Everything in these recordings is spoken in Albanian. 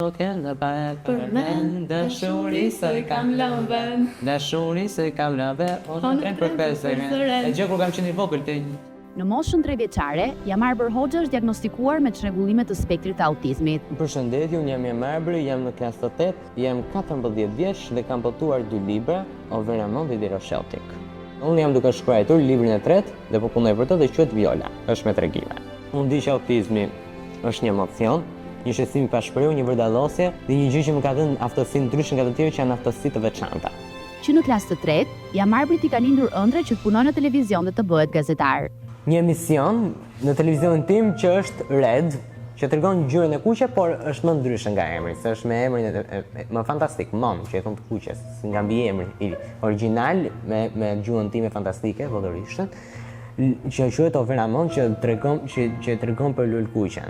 kokën në bërë për men, dashuri se kam lënë, dashuri se kam lënë, unë për pesëren. E gjë kur kam qenë i vogël të Në moshën 3 vjeçare, Jamarbër Hoxha është diagnostikuar me çrregullime të spektrit të autizmit. Përshëndetje, unë jam Jamarbër, jam në klasë 8, jam 14 vjeç dhe kam botuar 2 libra, Overamon dhe Dirosheltik. Unë jam duke shkruar librin e tretë dhe po punoj për të dhe quhet Viola, është me tregime. Unë di që autizmi është një emocion, një shqetësim i pashpërur, një vërdallosje dhe një gjë që më ka dhënë aftësi ndryshe nga të tjerë që janë aftësi të veçanta. Që në klasë të tretë, Jamarbrit i ka lindur ëndra që të punojë në televizion dhe të bëhet gazetar. Një emision në televizionin tim që është Red, që tregon gjyrën e kuqe, por është më ndryshe nga emri, se është me emrin më fantastik, Mom, që e thon të kuqes, nga mbiemri i origjinal me gjuhën time fantastike, vëllërishtën, që quhet Overamon, që tregon për lulkuqen.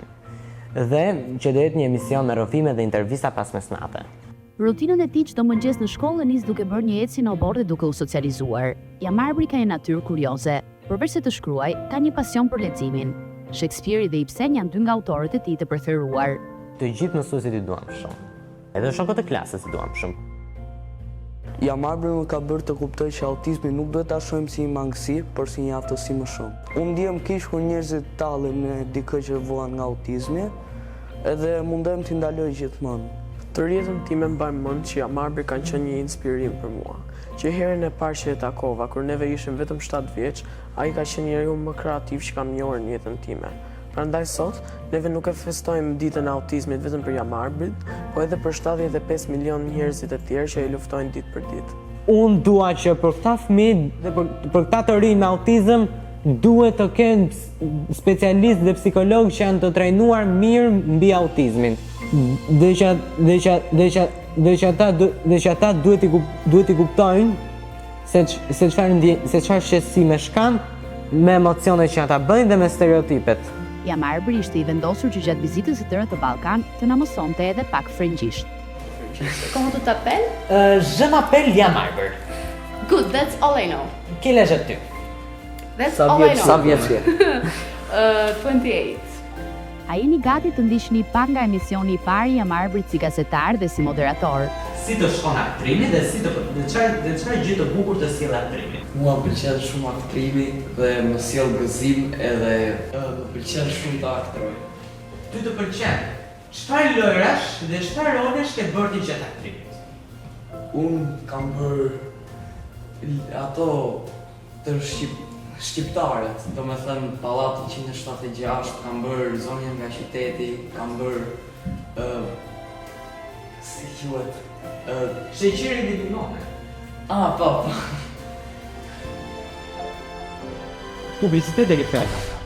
Dhe që do jetë një emision me rrëfime dhe intervista pas mesnate. Rutinën e tij çdo mëngjes në shkollë nis duke bërë një ecje në obor dhe duke u socializuar. Jamarbri ka një natyrë kurioze. Përveç se të shkruaj, ka një pasion për leximin. Shakespeare dhe Ibsen janë 2 nga autorët e tij të preferuar. Të gjithë mësuesit i duam shumë. Edhe shokët e klasës i duam shumë. Jamarbri më ka bërë të kuptoj që autizmi nuk duhet ta shohim si një mangësi, por si një aftësi më shumë. Unë ndihem keq kur njerëzit tallen me dikë që vuan nga autizmi, edhe mundohem t'i ndaloj gjithmonë. Të rjetën time mbaj mend që Jamarbri kanë qenë një inspirim për mua. Që herën e parë që e takova, kur neve ishim vetëm 7 vjeç, ai ka qenë njeriu më kreativ që kam njohur në jetën time. Prandaj sot, neve nuk e festojmë ditën e autizmit vetëm për Jamarbrit, po edhe për 75 milion njerëzit e tjerë që i luftojnë ditë për ditë. Unë dua që për këta fëmijë dhe për këta të rinj me autizëm duhet të kenë specialistë dhe psikologë që janë të trajnuar mirë mbi autizmin. Dhe që ata duhet i kuptojnë se çfarë shqetësime kanë me emocionet që ata bëjnë dhe me stereotipet. Jamarbri ishte i vendosur që gjatë vizitës së tëre të Ballkan të na mësonte edhe pak frëngjisht. Comment tu t'appelles? Je m'appelle Jamarbër. Good, that's all I know. Quel âge as-tu? That's all I know. Sa vjeç je? 28. A jeni gati të ndiqni pak nga emisioni i parë i Jamarbrit si gazetar dhe si moderator? Si të shkon aktrimi dhe çfarë gjë të bukur të sjell aktrimi? Mua më pëlqen shumë aktrimi dhe më sjell gëzim edhe më pëlqen shumë të aktroj. Ty të pëlqen? Çfarë lojrash dhe çfarë rolesh ke bërë ti gjatë aktrimit? Unë kam bërë ato të shqiptarët, do me thënë Pallati 176, kam bërë Zonja nga qyteti, kam bërë si quhet? Sheqeri dhe limone. Po. Publicitet dhe fjallë.